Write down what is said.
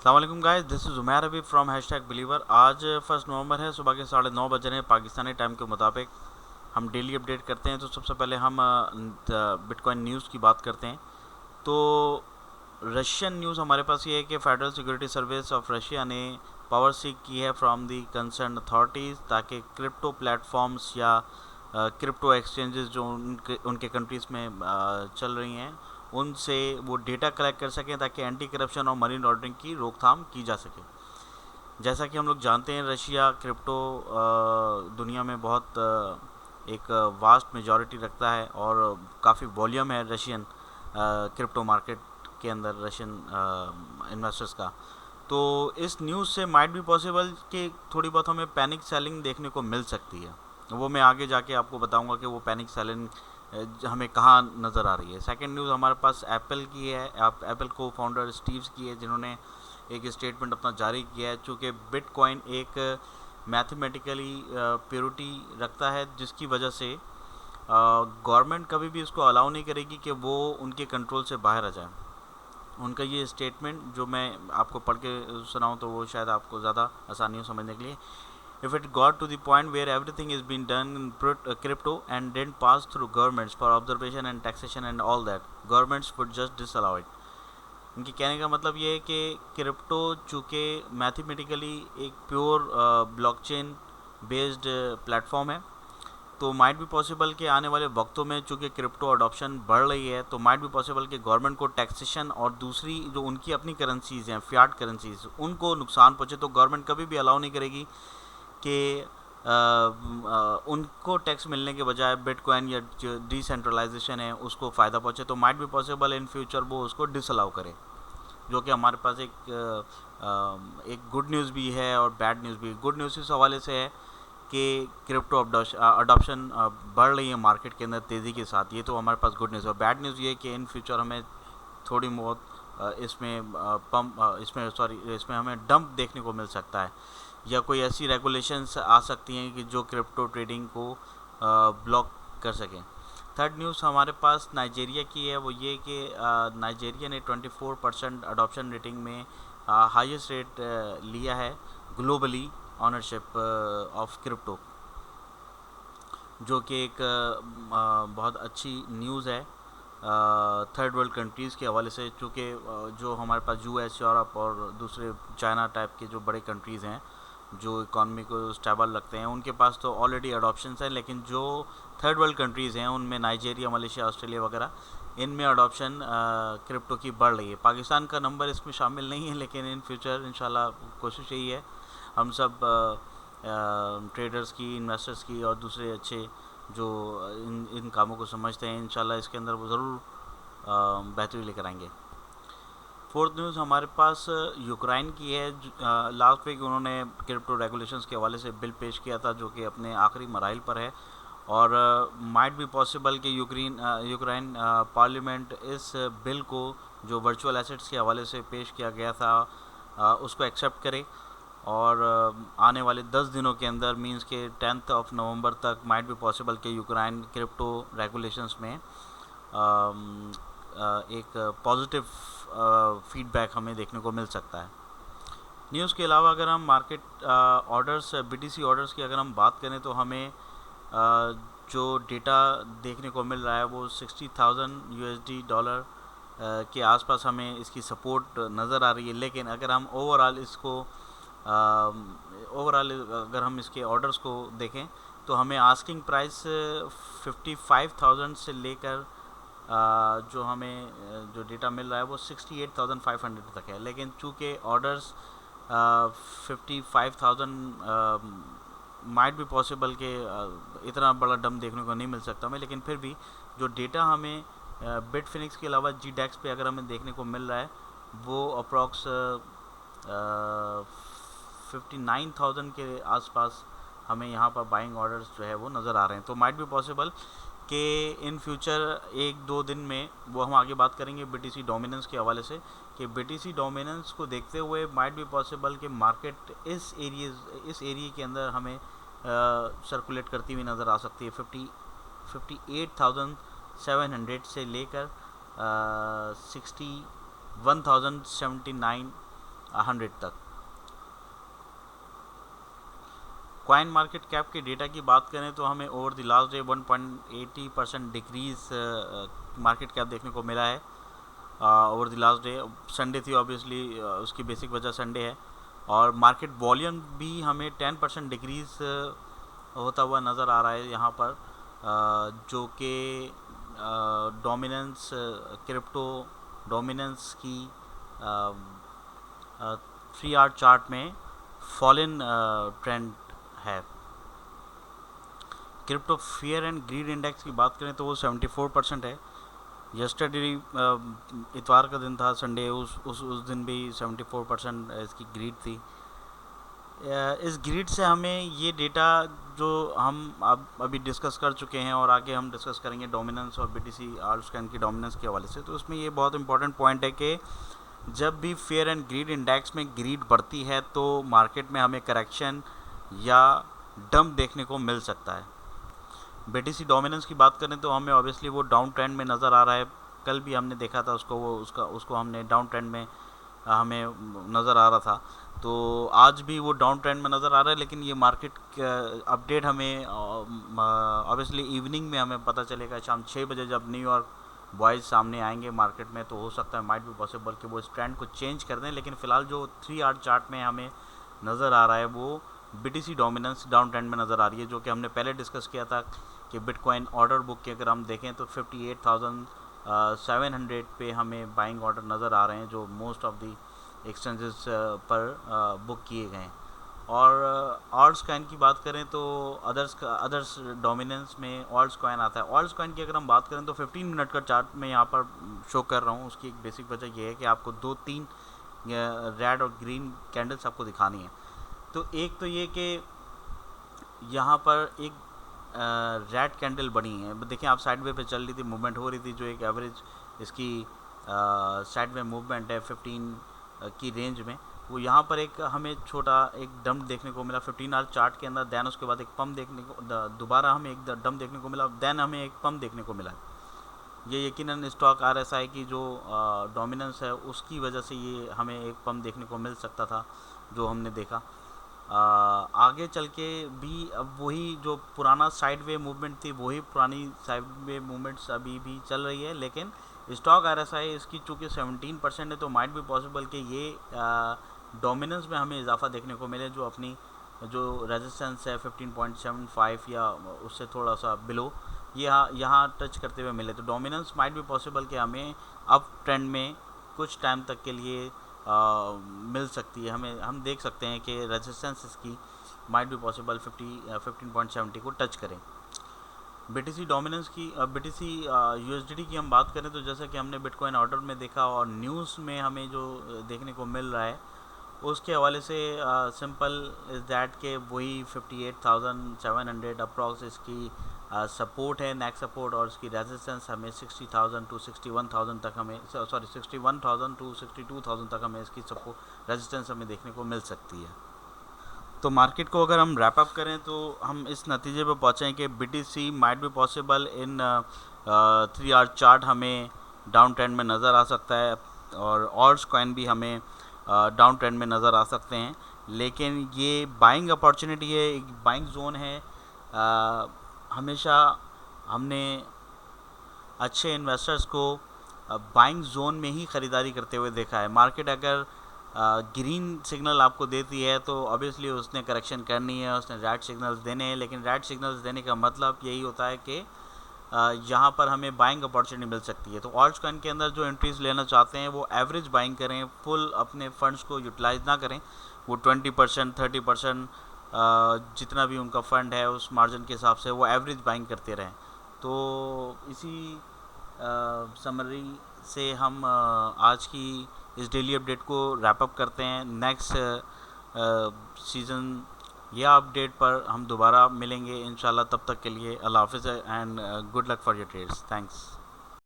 अस्सलाम guys, this is Umair अभी from hashtag believer. आज 1 नवंबर है, सुबह के 9:30 बज रहे हैं पाकिस्तानी टाइम के मुताबिक। हम डेली अपडेट करते हैं, तो सबसे पहले हम बिटकॉइन न्यूज़ की बात करते हैं। तो रशियन न्यूज़ हमारे पास ये है कि federal security service of Russia ने पावर सीक की है फ्रॉम दी कंसर्न अथॉरिटीज़, ताकि क्रिप्टो प्लेटफॉर्म्स या क्रिप्टो एक्सचेंजेस जो उनके कंट्रीज़ में चल रही हैं, उनसे वो डेटा कलेक्ट कर सकें, ताकि एंटी करप्शन और मनी लॉन्ड्रिंग की रोकथाम की जा सके। जैसा कि हम लोग जानते हैं, रशिया क्रिप्टो दुनिया में बहुत एक वास्ट मेजॉरिटी रखता है और काफ़ी वॉल्यूम है रशियन क्रिप्टो मार्केट के अंदर, रशियन इन्वेस्टर्स का। तो इस न्यूज़ से माइट भी पॉसिबल कि थोड़ी बहुत हमें पैनिक सेलिंग देखने को मिल सकती है। वो मैं आगे जाके आपको बताऊंगा कि वो पैनिक सेलिंग हमें कहाँ नज़र आ रही है। सेकंड न्यूज़ हमारे पास एप्पल की है। एप्पल को फाउंडर स्टीव्स की है, जिन्होंने एक स्टेटमेंट अपना जारी किया है। चूँकि बिटकॉइन एक मैथमेटिकली प्योरिटी रखता है, जिसकी वजह से गवर्नमेंट कभी भी उसको अलाउ नहीं करेगी कि वो उनके कंट्रोल से बाहर आ जाए। उनका ये स्टेटमेंट जो मैं आपको पढ़ के सुनाऊँ तो वो शायद आपको ज़्यादा आसानी हो समझने के लिए। If it got to the point where everything is being done in crypto and then passed through governments for observation and taxation and all that, governments would just disallow it. उनके कहने का मतलब ये है कि क्रिप्टो चूँकि mathematically एक pure blockchain based platform है, तो माइट भी पॉसिबल कि आने वाले वक्तों में चूँकि क्रिप्टो अडॉप्शन बढ़ रही है, तो माइट भी पॉसिबल कि गवर्नमेंट को टैक्सेशन और दूसरी जो उनकी अपनी करेंसीज़ हैं, फियाट करेंसीज, उनको नुकसान पहुँचे। तो गवर्नमेंट कभी भी अलाउ नहीं करेगी कि उनको टैक्स मिलने के बजाय बिटकॉइन या जो डिसेंट्रलाइजेशन है उसको फ़ायदा पहुँचे। तो माइट भी पॉसिबल इन फ्यूचर वो उसको डिसअलाउ करे, जो कि हमारे पास एक गुड न्यूज़ भी है और बैड न्यूज़ भी। गुड न्यूज़ इस हवाले से है कि क्रिप्टो अडॉप्शन बढ़ रही है मार्केट के अंदर तेज़ी के साथ। ये तो हमारे पास गुड न्यूज़ है। और बैड न्यूज़ ये है कि इन फ्यूचर हमें थोड़ी बहुत इसमें हमें डंप देखने को मिल सकता है, या कोई ऐसी रेगुलेशंस आ सकती हैं कि जो क्रिप्टो ट्रेडिंग को ब्लॉक कर सकें। थर्ड न्यूज़ हमारे पास नाइजीरिया की है। वो ये कि नाइजीरिया ने 24% अडॉप्शन रेटिंग में हाईएस्ट रेट लिया है ग्लोबली ऑनरशिप ऑफ क्रिप्टो, जो कि एक बहुत अच्छी न्यूज़ है थर्ड वर्ल्ड कंट्रीज़ के हवाले से। चूँकि जो हमारे पास यूएस, यूरोप और दूसरे चाइना टाइप के जो बड़े कंट्रीज़ हैं जो इकॉनमी को स्टेबल रखते हैं, उनके पास तो ऑलरेडी अडॉप्शंस हैं। लेकिन जो थर्ड वर्ल्ड कंट्रीज़ हैं, उनमें नाइजीरिया, मलेशिया, ऑस्ट्रेलिया वगैरह, इनमें अडॉप्शन क्रिप्टो की बढ़ रही है। पाकिस्तान का नंबर इसमें शामिल नहीं है, लेकिन इन फ्यूचर इंशाल्लाह कोशिश यही है हम सब ट्रेडर्स की, इन्वेस्टर्स की और दूसरे अच्छे जो इन कामों को समझते हैं, इंशाल्लाह इसके अंदर वो ज़रूर बेहतरी लेकर आएंगे। फोर्थ न्यूज़ हमारे पास यूक्रेन की है। लास्ट वीक उन्होंने क्रिप्टो रेगुलेशंस के हवाले से बिल पेश किया था, जो कि अपने आखिरी मराइल पर है। और माइट भी पॉसिबल कि यूक्रेन पार्लियामेंट इस बिल को, जो वर्चुअल एसेट्स के हवाले से पेश किया गया था, उसको एक्सेप्ट करे। और आने वाले 10 दिनों के अंदर, मींस के 10 नवंबर तक, माइट भी पॉसिबल कि यूक्रेन क्रिप्टो रेगुलेशंस में एक पॉजिटिव फीडबैक हमें देखने को मिल सकता है। न्यूज़ के अलावा अगर हम मार्केट ऑर्डर्स, बीटीसी ऑर्डर्स की अगर हम बात करें, तो हमें जो डेटा देखने को मिल रहा है वो 60,000 यूएसडी डॉलर के आसपास हमें इसकी सपोर्ट नज़र आ रही है। लेकिन अगर हम ओवरऑल अगर हम इसके ऑर्डर्स को देखें, तो हमें आस्किंग प्राइस 55,000 से लेकर जो हमें जो डेटा मिल रहा है वो 68,500 तक है। लेकिन चूँकि ऑर्डर्स 55,000 माइट भी पॉसिबल के इतना बड़ा डम देखने को नहीं मिल सकता हमें। लेकिन फिर भी जो डेटा हमें बिटफिनिक्स के अलावा GDAX पे अगर हमें देखने को मिल रहा है, वो अप्रॉक्स 59,000 के आसपास हमें यहाँ पर बाइंग ऑर्डर्स जो है वो नज़र आ रहे हैं। तो माइट भी पॉसिबल कि इन फ्यूचर 1-2 दिन में, वो हम आगे बात करेंगे BTC डोमिनेंस के हवाले से, कि BTC डोमिनेंस को देखते हुए माइट भी पॉसिबल कि मार्केट इस एरिए के अंदर हमें सर्कुलेट करती हुई नज़र आ सकती है। 58,700 से लेकर 61,079 100 तक। कॉइन मार्केट कैप के डेटा की बात करें तो हमें over the last day 1.80% decrease market cap देखने को मिला है over the last day. Sunday थी ऑब्वियसली, उसकी बेसिक वजह संडे है। और मार्केट वॉल्यूम भी हमें 10% डिक्रीज होता हुआ नज़र आ रहा है यहाँ पर, जो कि डोमिनेंस क्रिप्टो डोमिनेंस की 3 आवर चार्ट में फॉलन ट्रेंड है। Crypto fear and greed index की बात करें तो वो 74% है। यस्टरडे इतवार का दिन था, संडे, उस दिन भी 74% इसकी ग्रीड थी। इस ग्रिड से हमें ये डेटा जो हम अब अभी डिस्कस कर चुके हैं और आगे हम डिस्कस करेंगे डोमिनेंस और बीटीसी आल्टकॉइन की डोमिनेंस के हवाले से, तो उसमें ये बहुत इंपॉर्टेंट पॉइंट है कि जब भी फेयर एंड ग्रीड इंडेक्स में ग्रीड बढ़ती है तो मार्केट में हमें करेक्शन या डंप देखने को मिल सकता है। बीटीसी डोमिनेंस की बात करें तो हमें ऑब्वियसली वो डाउन ट्रेंड में नज़र आ रहा है। कल भी हमने देखा था उसको, वो उसको हमने डाउन ट्रेंड में हमें नज़र आ रहा था, तो आज भी वो डाउन ट्रेंड में नज़र आ रहा है। लेकिन ये मार्केट अपडेट हमें ऑब्वियसली इवनिंग में हमें पता चलेगा, शाम 6 बजे जब न्यूयॉर्क बॉयज़ सामने आएंगे मार्केट में, तो हो सकता है, माइट भी पॉसिबल कि वो इस ट्रेंड को चेंज कर दें। लेकिन फ़िलहाल जो 3 आवर चार्ट में हमें नज़र आ रहा है वो बीटीसी डोमिनेंस डाउन ट्रेंड में नज़र आ रही है, जो कि हमने पहले डिस्कस किया था कि बिटकॉइन ऑर्डर बुक के अगर हम देखें तो 58,700 पे हमें बाइंग ऑर्डर नज़र आ रहे हैं, जो मोस्ट ऑफ दी एक्सचेंजेस पर बुक किए गए हैं। और आल्टकॉइन की बात करें तो अदर्स डोमिनेंस में आल्टकॉइन आता है। आल्टकॉइन की अगर हम बात करें तो 15 मिनट का चार्ट मैं यहाँ पर शो कर रहा हूँ। उसकी एक बेसिक वजह यह है कि आपको 2-3 रेड और ग्रीन कैंडल्स आपको दिखानी है। तो एक तो ये कि यहाँ पर एक रेड कैंडल बनी है, देखिए आप साइड वे पे चल रही थी, मूवमेंट हो रही थी, जो एक एवरेज इसकी साइड वे मूवमेंट है 15 की रेंज में, वो यहाँ पर एक हमें छोटा एक डंप देखने को मिला 15 आवर चार्ट के अंदर। दैन उसके बाद एक पम्प देखने को, दोबारा हमें एक डंप देखने को मिला, दैन हमें एक पम्प देखने को मिला। ये यकीनन स्टॉक RSI की जो डोमिनेंस है उसकी वजह से ये हमें एक पम्प देखने को मिल सकता था जो हमने देखा। आगे चल के भी अब वही जो पुराना साइड वे मूवमेंट थी, वही पुरानी साइड वे मूवमेंट्स अभी भी चल रही है। लेकिन स्टॉक RSI इसकी चूँकि 17% है, तो माइट भी पॉसिबल कि ये डोमिनेंस में हमें इजाफा देखने को मिले, जो अपनी जो रेजिस्टेंस है 15.75 या उससे थोड़ा सा बिलो यहाँ टच करते हुए मिले, तो डोमिनेंस माइट भी पॉसिबल कि हमें अप ट्रेंड में कुछ टाइम तक के लिए मिल सकती है। हम देख सकते हैं कि रेजिस्टेंस इसकी माइट भी पॉसिबल 15.70 को टच करें। बीटीसी डोमिनेंस की बीटीसी USDT की हम बात करें तो जैसा कि हमने बिटकॉइन ऑर्डर में देखा और न्यूज़ में हमें जो देखने को मिल रहा है उसके हवाले से सिंपल इज़ दैट के वही 58,700 अप्रॉक्स इसकी सपोर्ट है, नेक्स्ट सपोर्ट, और इसकी रेजिस्टेंस हमें 60,000 टू 61,000 तक हमें 61,000 टू 62,000 तक हमें इसकी सपोर्ट रेजिस्टेंस हमें देखने को मिल सकती है। तो मार्केट को अगर हम रैप अप करें तो हम इस नतीजे पर पहुँचे कि BTC माइट भी पॉसिबल इन 3 आवर चार्ट हमें डाउन ट्रेंड में नज़र आ सकता है, और आल्टकॉइन भी हमें डाउन ट्रेंड में नज़र आ सकते हैं। लेकिन ये बाइंग अपॉर्चुनिटी है, एक बाइंग जोन है। हमेशा हमने अच्छे इन्वेस्टर्स को बाइंग जोन में ही ख़रीदारी करते हुए देखा है। मार्केट अगर ग्रीन सिग्नल आपको देती है तो ऑब्वियसली उसने करेक्शन करनी है, उसने रेड सिग्नल्स देने हैं। लेकिन रेड सिग्नल्स देने का मतलब यही होता है कि यहाँ पर हमें बाइंग अपॉर्चुनिटी मिल सकती है। तो आल्टकॉइन के अंदर जो एंट्रीज लेना चाहते हैं वो एवरेज बाइंग करें, फुल अपने फंड्स को यूटिलाइज ना करें। वो 20% 30% जितना भी उनका फ़ंड है उस मार्जिन के हिसाब से वो एवरेज बाइंग करते रहें। तो इसी समरी से हम आज की इस डेली अपडेट को रैप अप करते हैं। नेक्स्ट सीज़न या अपडेट पर हम दोबारा मिलेंगे इंशाल्लाह। तब तक के लिए अल्लाह हाफ़िज़ and good luck for your trades. Thanks.